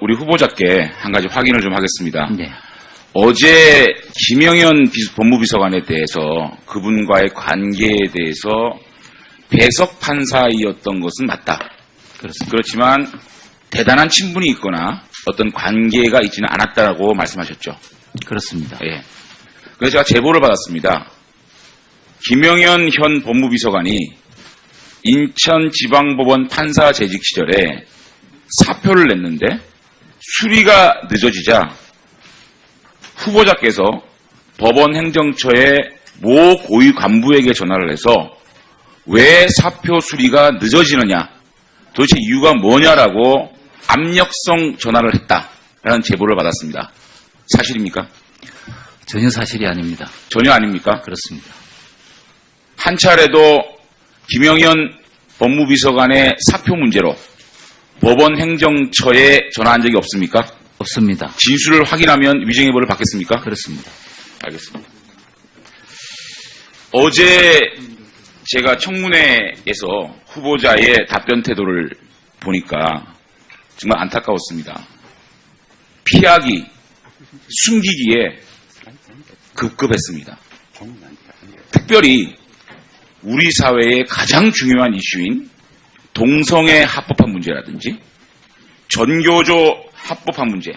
우리 후보자께 한 가지 확인을 좀 하겠습니다. 네. 어제 김영현 법무비서관에 대해서 그분과의 관계에 대해서 배석 판사이었던 것은 맞다. 그렇습니다. 그렇지만 대단한 친분이 있거나 어떤 관계가 있지는 않았다라고 말씀하셨죠. 그렇습니다. 예. 그래서 제가 제보를 받았습니다. 김영현 현 법무비서관이 인천지방법원 판사 재직 시절에 사표를 냈는데 수리가 늦어지자 후보자께서 법원 행정처의 모 고위 간부에게 전화를 해서 왜 사표 수리가 늦어지느냐, 도대체 이유가 뭐냐라고 압력성 전화를 했다라는 제보를 받았습니다. 사실입니까? 전혀 사실이 아닙니다. 전혀 아닙니까? 그렇습니다. 한 차례도 김영현 법무비서관의 사표 문제로 법원 행정처에 전화한 적이 없습니까? 없습니다. 진술을 확인하면 위증해보를 받겠습니까? 그렇습니다. 알겠습니다. 어제 제가 청문회에서 후보자의 답변 태도를 보니까 정말 안타까웠습니다. 피하기, 숨기기에 급급했습니다. 특별히 우리 사회의 가장 중요한 이슈인 동성애 합법화 문제라든지 전교조 합법화 문제,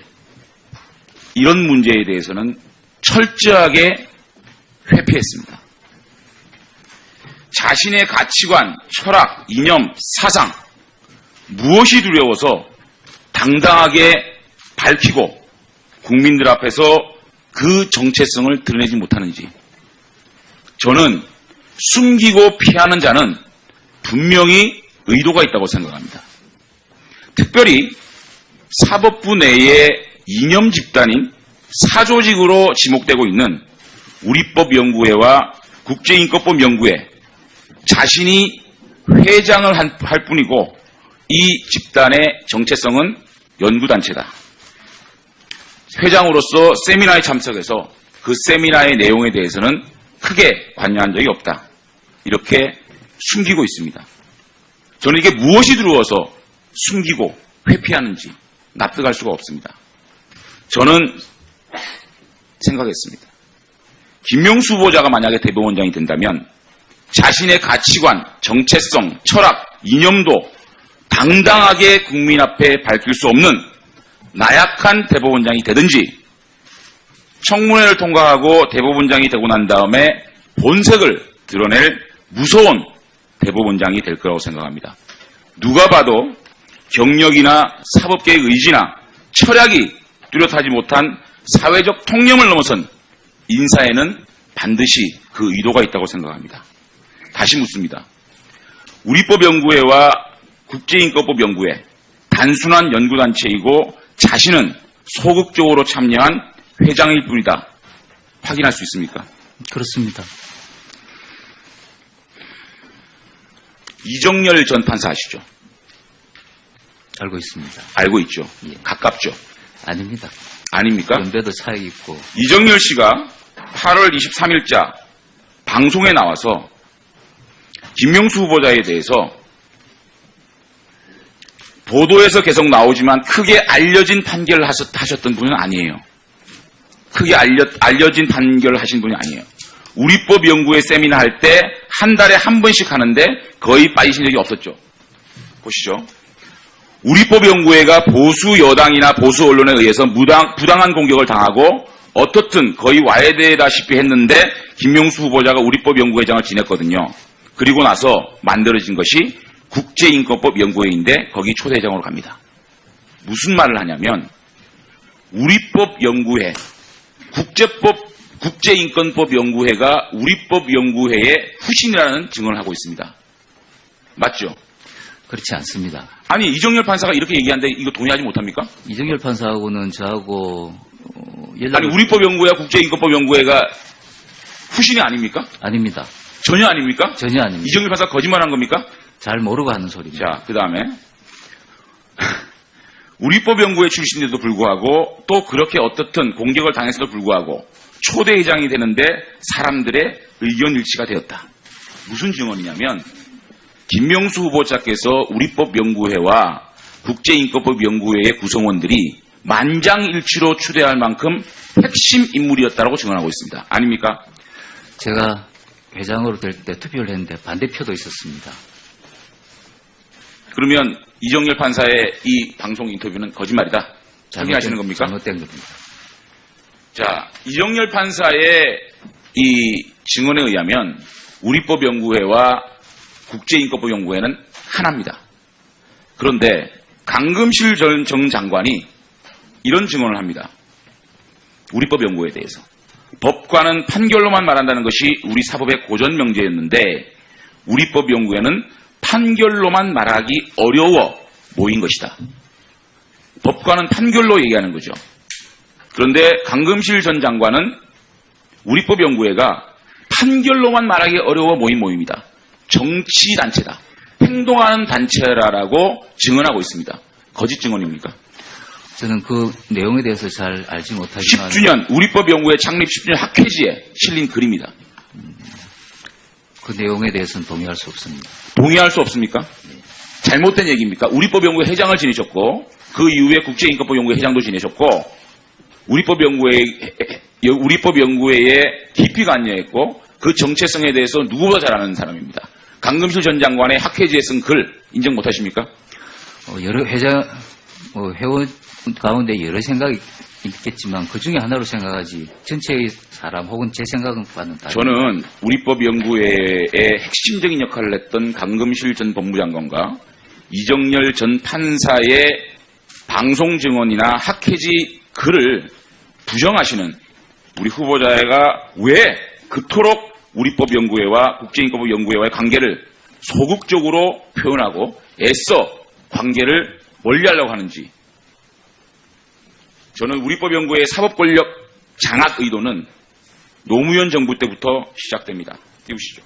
이런 문제에 대해서는 철저하게 회피했습니다. 자신의 가치관, 철학, 이념, 사상, 무엇이 두려워서 당당하게 밝히고 국민들 앞에서 그 정체성을 드러내지 못하는지, 저는 숨기고 피하는 자는 분명히 의도가 있다고 생각합니다. 특별히 사법부 내의 이념 집단인 사조직으로 지목되고 있는 우리법연구회와 국제인권법연구회, 자신이 회장을 할 뿐이고 이 집단의 정체성은 연구단체다. 회장으로서 세미나에 참석해서 그 세미나의 내용에 대해서는 크게 관여한 적이 없다. 이렇게 숨기고 있습니다. 저는 이게 무엇이 두려워서 숨기고 회피하는지 납득할 수가 없습니다. 저는 생각했습니다. 김명수 후보자가 만약에 대법원장이 된다면 자신의 가치관, 정체성, 철학, 이념도 당당하게 국민 앞에 밝힐 수 없는 나약한 대법원장이 되든지, 청문회를 통과하고 대법원장이 되고 난 다음에 본색을 드러낼 무서운 대법원장이 될 거라고 생각합니다. 누가 봐도 경력이나 사법계의 의지나 철학이 뚜렷하지 못한 사회적 통념을 넘어선 인사에는 반드시 그 의도가 있다고 생각합니다. 다시 묻습니다. 우리법연구회와 국제인권법연구회, 단순한 연구단체이고 자신은 소극적으로 참여한 회장일 뿐이다. 확인할 수 있습니까? 그렇습니다. 이정열 전 판사 아시죠? 알고 있습니다. 알고 있죠? 예. 가깝죠? 아닙니다. 아닙니까? 연배도 차이 있고. 이정열 씨가 8월 23일자 방송에 나와서 김명수 후보자에 대해서 보도에서 계속 나오지만 크게 알려진 판결을 하셨던 분은 아니에요. 크게 알려진 판결을 하신 분이 아니에요. 우리법연구회 세미나 할 때 한 달에 한 번씩 하는데 거의 빠지신 적이 없었죠. 보시죠. 우리법연구회가 보수 여당이나 보수 언론에 의해서 부당한 공격을 당하고 어떻든 거의 와해되다시피 했는데 김명수 후보자가 우리법연구회장을 지냈거든요. 그리고 나서 만들어진 것이 국제인권법연구회인데 거기 초대장으로 갑니다. 무슨 말을 하냐면 우리법연구회, 국제인권법연구회가 우리법연구회의 후신이라는 증언을 하고 있습니다. 맞죠? 그렇지 않습니다. 아니, 이정열 판사가 이렇게 얘기하는데 이거 동의하지 못합니까? 이정열 판사하고는 저하고 연락이 아니, 우리법연구회와 국제인권법연구회가 후신이 아닙니까? 아닙니다. 전혀 아닙니까? 전혀 아닙니다. 이정열 판사가 거짓말한 겁니까? 잘 모르고 하는 소리입니다. 자, 그 다음에 우리법연구회 출신인데도 불구하고 또 그렇게 어떻든 공격을 당했어도 불구하고 초대회장이 되는데 사람들의 의견 일치가 되었다. 무슨 증언이냐면 김명수 후보자께서 우리법연구회와 국제인권법 연구회의 구성원들이 만장일치로 추대할 만큼 핵심 인물이었다고 증언하고 있습니다. 아닙니까? 제가 회장으로 될 때 투표를 했는데 반대표도 있었습니다. 그러면 이정열 판사의 이 방송 인터뷰는 거짓말이다. 확인하시는 겁니까? 잘못된 겁니다. 자, 이정열 판사의 이 증언에 의하면 우리법연구회와 국제인권법연구회는 하나입니다. 그런데 강금실 전 장관이 이런 증언을 합니다. 우리법연구회에 대해서. 법관은 판결로만 말한다는 것이 우리 사법의 고전 명제였는데 우리법연구회는 판결로만 말하기 어려워 모인 것이다. 법관은 판결로 얘기하는 거죠. 그런데 강금실 전 장관은 우리법연구회가 판결로만 말하기 어려워 모인 모임이다. 정치단체다. 행동하는 단체라고 증언하고 있습니다. 거짓 증언입니까? 저는 그 내용에 대해서 잘 알지 못하지만 10주년 우리법연구회 창립 10주년 학회지에 실린 글입니다. 그 내용에 대해서는 동의할 수 없습니다. 동의할 수 없습니까? 잘못된 얘기입니까? 우리법연구회 회장을 지내셨고 그 이후에 국제인권법연구회 회장도 지내셨고 우리법연구회에 깊이 관여했고 그 정체성에 대해서 누구보다 잘 아는 사람입니다. 강금실 전 장관의 학회지에 쓴 글 인정 못하십니까? 여러 회원 가운데 여러 생각이 있겠지만 그 중에 하나로 생각하지 전체의 사람 혹은 제 생각은 다릅니다. 저는 우리법연구회의 핵심적인 역할을 했던 강금실 전 법무장관과 이정열 전 판사의 방송 증언이나 학회지 글을 부정하시는 우리 후보자가 왜 그토록 우리법연구회와 국제인권법연구회와의 관계를 소극적으로 표현하고 애써 관계를 멀리하려고 하는지 저는 우리법연구회의 사법권력 장악 의도는 노무현 정부 때부터 시작됩니다. 띄우시죠.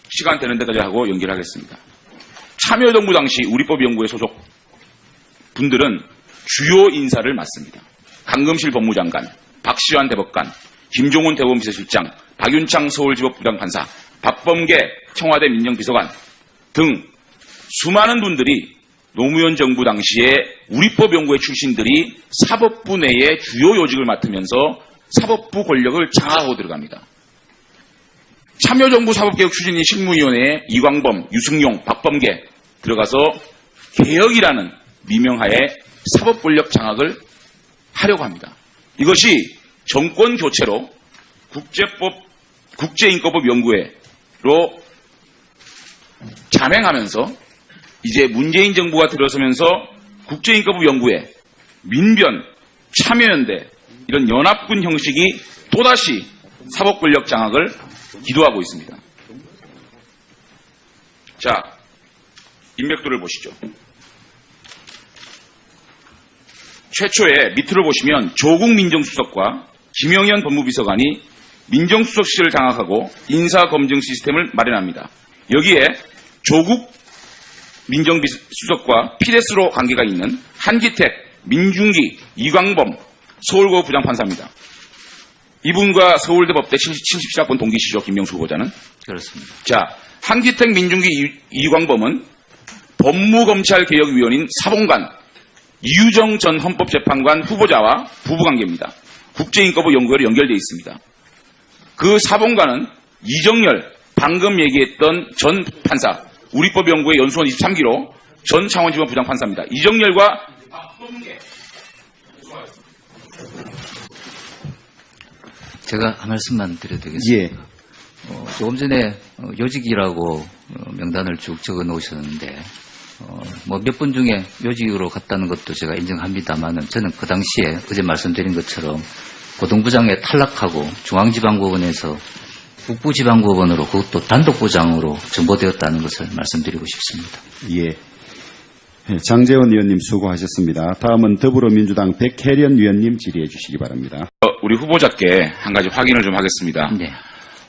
시간 되는 데까지 하고 연결하겠습니다. 참여정부 당시 우리법연구회 소속 분들은 주요 인사를 맡습니다. 강금실 법무장관, 박시환 대법관, 김종훈 대법원비서실장, 박윤창 서울지법부장판사, 박범계 청와대 민정비서관 등 수많은 분들이 노무현 정부 당시에 우리법연구회 출신들이 사법부 내의 주요 요직을 맡으면서 사법부 권력을 장악하고 들어갑니다. 참여정부 사법개혁 추진위 실무위원회에 이광범, 유승용, 박범계 들어가서 개혁이라는 미명하에 사법 권력 장악을 하려고 합니다. 이것이 정권 교체로 국제인권법 연구회로 잠행하면서 이제 문재인 정부가 들어서면서 국제인권법 연구회, 민변, 참여연대 이런 연합군 형식이 또다시 사법 권력 장악을 기도하고 있습니다. 자, 인맥도를 보시죠. 최초에 밑으로 보시면 조국 민정수석과 김영현 법무비서관이 민정수석실을 장악하고 인사검증 시스템을 마련합니다. 여기에 조국 민정수석과 피데스로 관계가 있는 한기택, 민중기, 이광범 서울고 부장판사입니다. 이분과 서울대 법대 77학번 동기시죠, 김명수 후보자는? 그렇습니다. 자, 한기택, 민중기, 이광범은 법무검찰개혁위원인 사본관, 이유정 전 헌법재판관 후보자와 부부관계입니다. 국제인권법 연구회로 연결되어 있습니다. 그 사본관은 이정열, 방금 얘기했던 전 판사, 우리법연구회 연수원 23기로 전 창원지법 부장판사입니다. 이정열과 박범계. 제가 한 말씀만 드려도 되겠습니까? 예. 조금 전에 요직이라고 명단을 쭉 적어 놓으셨는데 몇 분 중에 요직으로 갔다는 것도 제가 인정합니다만은 저는 그 당시에 어제 말씀드린 것처럼 고등부장에 탈락하고 중앙지방법원에서 북부지방법원으로 그것도 단독부장으로 전보되었다는 것을 말씀드리고 싶습니다. 예. 장재원 의원님 수고하셨습니다. 다음은 더불어민주당 백혜련 의원님 질의해 주시기 바랍니다. 우리 후보자께 한 가지 확인을 좀 하겠습니다. 네.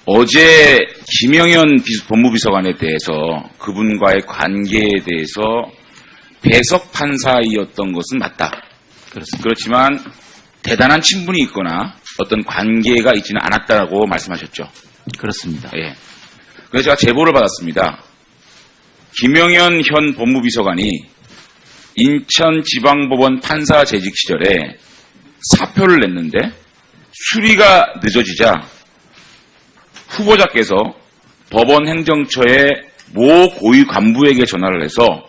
어제 김영현 법무비서관에 대해서 그분과의 관계에 대해서 배석 판사이었던 것은 맞다. 그렇습니다. 그렇지만 대단한 친분이 있거나 어떤 관계가 있지는 않았다고 말씀하셨죠. 그렇습니다. 예. 그래서 제가 제보를 받았습니다. 김영현 현 법무비서관이 인천지방법원 판사 재직 시절에 사표를 냈는데 수리가 늦어지자 후보자께서 법원 행정처의 모 고위 간부에게 전화를 해서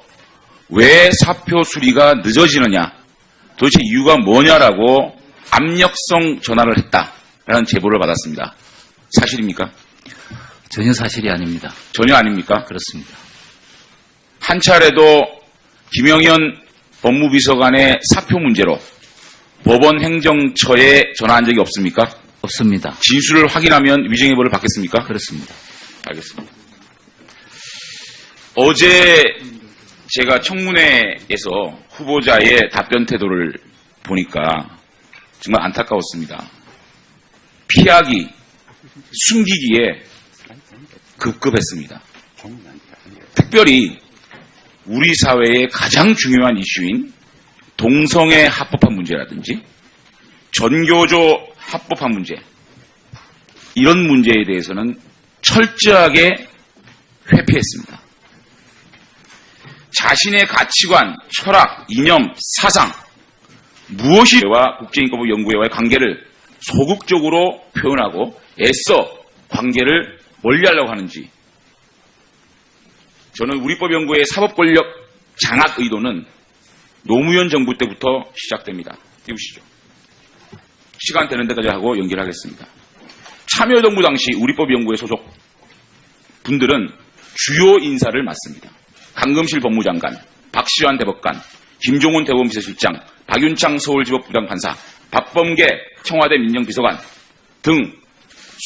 왜 사표 수리가 늦어지느냐, 도대체 이유가 뭐냐라고 압력성 전화를 했다라는 제보를 받았습니다. 사실입니까? 전혀 사실이 아닙니다. 전혀 아닙니까? 그렇습니다. 한 차례도 김영현 법무비서관의 사표 문제로 법원 행정처에 전화한 적이 없습니까? 없습니다. 진술을 확인하면 위증해벌을 받겠습니까? 그렇습니다. 알겠습니다. 어제 제가 청문회에서 후보자의 답변 태도를 보니까 정말 안타까웠습니다. 피하기, 숨기기에 급급했습니다. 특별히 우리 사회의 가장 중요한 이슈인 동성애 합법화 문제라든지 전교조 합법화 문제, 이런 문제에 대해서는 철저하게 회피했습니다. 자신의 가치관, 철학, 이념, 사상, 무엇이와 국제인권법연구회와의 관계를 소극적으로 표현하고 애써 관계를 멀리하려고 하는지, 저는 우리법연구회의 사법권력 장악 의도는 노무현 정부 때부터 시작됩니다. 띄우시죠. 시간 되는 데까지 하고 연결하겠습니다. 참여정부 당시 우리법연구회 소속 분들은 주요 인사를 맡습니다. 강금실 법무장관, 박시환 대법관, 김종훈 대법원비서실장, 박윤창 서울지법부장판사, 박범계 청와대 민정비서관 등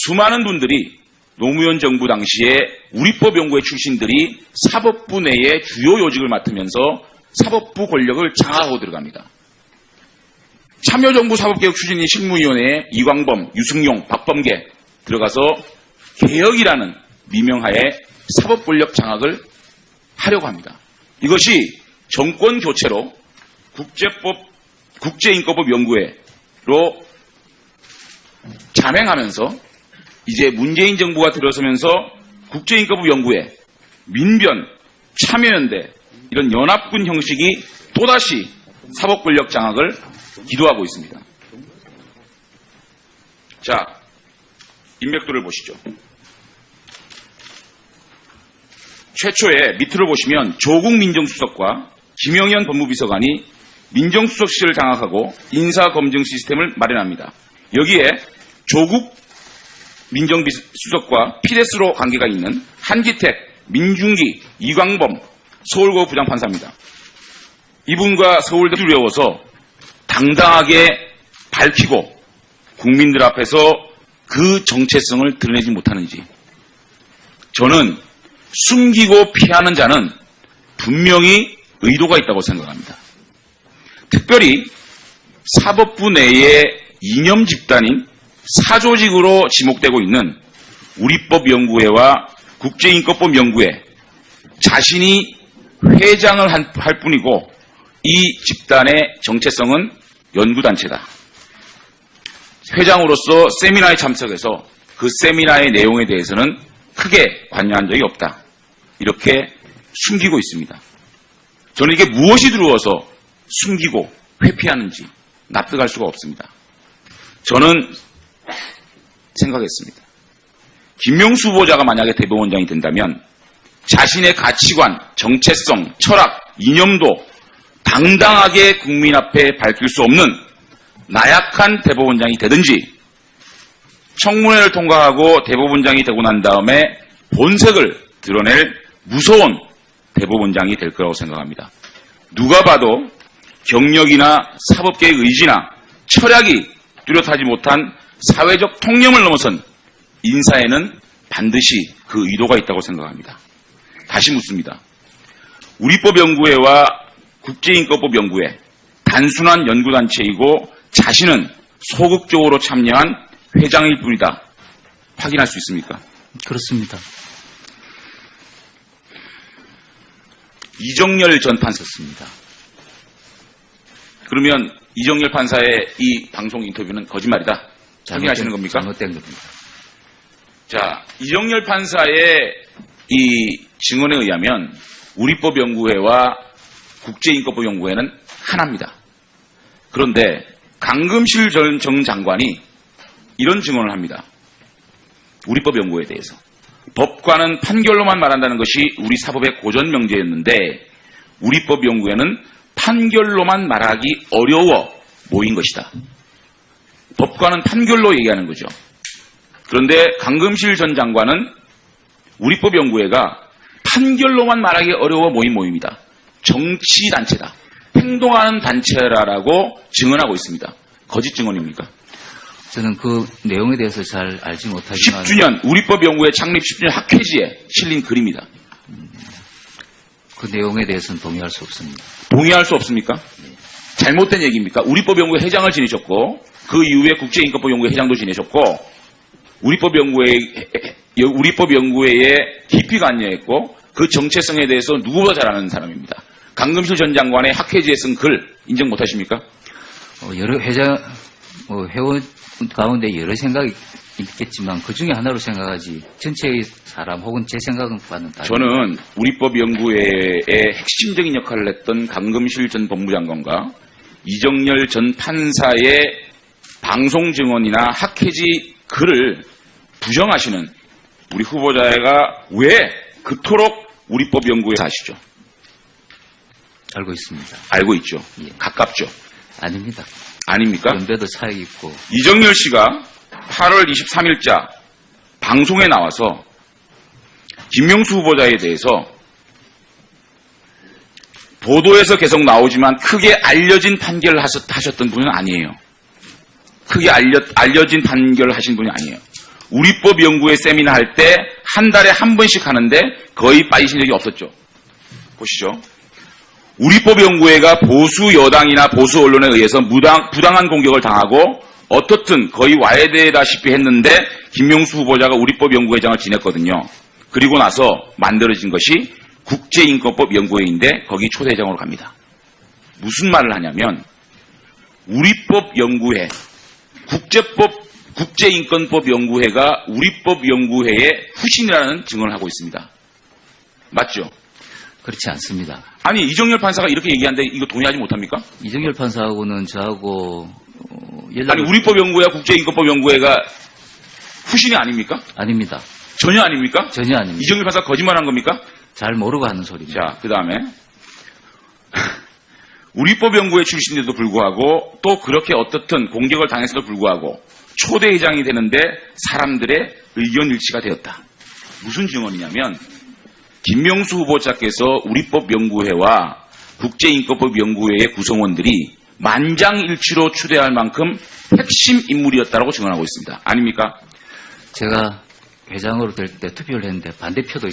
수많은 분들이 노무현 정부 당시에 우리법연구회 출신들이 사법부 내의 주요 요직을 맡으면서 사법부 권력을 장악하고 들어갑니다. 참여정부 사법개혁 추진위 실무위원회에 이광범, 유승용, 박범계 들어가서 개혁이라는 미명하에 사법권력 장악을 하려고 합니다. 이것이 정권 교체로 국제인권법 연구회로 잠행하면서 이제 문재인 정부가 들어서면서 국제인권법 연구회, 민변, 참여연대 이런 연합군 형식이 또다시 사법권력 장악을 기도하고 있습니다. 자, 인맥도를 보시죠. 최초에 밑으로 보시면 조국 민정수석과 김영현 법무비서관이 민정수석실을 장악하고 인사검증 시스템을 마련합니다. 여기에 조국 민정수석과 피데스로 관계가 있는 한기택, 민중기, 이광범 서울고 부장판사입니다. 이분과 서울대 두려워서 당당하게 밝히고 국민들 앞에서 그 정체성을 드러내지 못하는지, 저는 숨기고 피하는 자는 분명히 의도가 있다고 생각합니다. 특별히 사법부 내의 이념 집단인 사조직으로 지목되고 있는 우리법연구회와 국제인권법연구회, 자신이 회장을 할 뿐이고 이 집단의 정체성은 연구단체다. 회장으로서 세미나에 참석해서 그 세미나의 내용에 대해서는 크게 관여한 적이 없다. 이렇게 숨기고 있습니다. 저는 이게 무엇이 두려워서 숨기고 회피하는지 납득할 수가 없습니다. 저는 생각했습니다. 김명수 후보자가 만약에 대법원장이 된다면 자신의 가치관, 정체성, 철학, 이념도 당당하게 국민 앞에 밝힐 수 없는 나약한 대법원장이 되든지, 청문회를 통과하고 대법원장이 되고 난 다음에 본색을 드러낼 무서운 대법원장이 될 거라고 생각합니다. 누가 봐도 경력이나 사법계의 의지나 철학이 뚜렷하지 못한 사회적 통념을 넘어선 인사에는 반드시 그 의도가 있다고 생각합니다. 다시 묻습니다. 우리법연구회와 국제인권법연구회, 단순한 연구단체이고 자신은 소극적으로 참여한 회장일 뿐이다. 확인할 수 있습니까? 그렇습니다. 이정열 전 판사였습니다. 그러면 이정열 판사의 이 방송 인터뷰는 거짓말이다. 확인하시는 겁니까? 잘못된 겁니다. 자, 이정열 판사의 이 증언에 의하면 우리법연구회와 국제인권법연구회는 하나입니다. 그런데 강금실 전 장관이 이런 증언을 합니다. 우리법연구회에 대해서. 법관은 판결로만 말한다는 것이 우리 사법의 고전 명제였는데 우리법연구회는 판결로만 말하기 어려워 모인 것이다. 법관은 판결로 얘기하는 거죠. 그런데 강금실 전 장관은 우리법연구회가 판결로만 말하기 어려워 모인 모임이다. 정치단체다. 행동하는 단체라고 증언하고 있습니다. 거짓 증언입니까? 저는 그 내용에 대해서 잘 알지 못하지만 10주년 우리법연구회 창립 10주년 학회지에 실린 글입니다. 그 내용에 대해서는 동의할 수 없습니다. 동의할 수 없습니까? 잘못된 얘기입니까? 우리법연구회 회장을 지내셨고 그 이후에 국제인권법연구회 회장도 지내셨고 우리법연구회에 깊이 관여했고 그 정체성에 대해서 누구보다 잘 아는 사람입니다. 강금실 전 장관의 학회지에 쓴 글 인정 못하십니까? 여러 회원 가운데 여러 생각이 있겠지만 그 중에 하나로 생각하지 전체의 사람 혹은 제 생각은 과는 다릅니다. 저는 우리법연구회의 핵심적인 역할을 했던 강금실 전 법무장관과 이정열 전 판사의 방송 증언이나 학회지 글을 부정하시는 우리 후보자가 왜 그토록 우리법연구회에 하시죠? 알고 있습니다. 알고 있죠. 예. 가깝죠. 아닙니다. 아닙니까? 연배도 차이 있고 이정열 씨가 8월 23일자 방송에 나와서 김명수 후보자에 대해서 보도에서 계속 나오지만 크게 알려진 판결을 하셨던 분은 아니에요. 크게 알려진 판결을 하신 분이 아니에요. 우리법연구회 세미나 할 때 한 달에 한 번씩 하는데 거의 빠지신 적이 없었죠. 보시죠. 우리법연구회가 보수 여당이나 보수 언론에 의해서 부당한 공격을 당하고 어떻든 거의 와해되다시피 했는데 김명수 후보자가 우리법연구회장을 지냈거든요. 그리고 나서 만들어진 것이 국제인권법연구회인데 거기 초대장으로 갑니다. 무슨 말을 하냐면 우리법연구회, 국제인권법연구회가 우리법연구회의 후신이라는 증언을 하고 있습니다. 맞죠? 그렇지 않습니다. 아니 이정열 판사가 이렇게 얘기하는데 이거 동의하지 못합니까? 이정열 판사하고는 저하고 아니 연락이 우리법연구회와 국제인권법연구회가 후신이 아닙니까? 아닙니다. 전혀 아닙니까? 전혀 아닙니다. 이정열 판사 거짓말한 겁니까? 잘 모르고 하는 소리입니다. 자, 그 다음에 우리법연구회 출신인데도 불구하고 또 그렇게 어떻든 공격을 당했어도 불구하고 초대회장이 되는데 사람들의 의견 일치가 되었다. 무슨 증언이냐면 김명수 후보자께서 우리법연구회와 국제인권법연구회의 구성원들이 만장일치로 추대할 만큼 핵심 인물이었다고 증언하고 있습니다. 아닙니까? 제가 회장으로 될 때 투표를 했는데 반대표도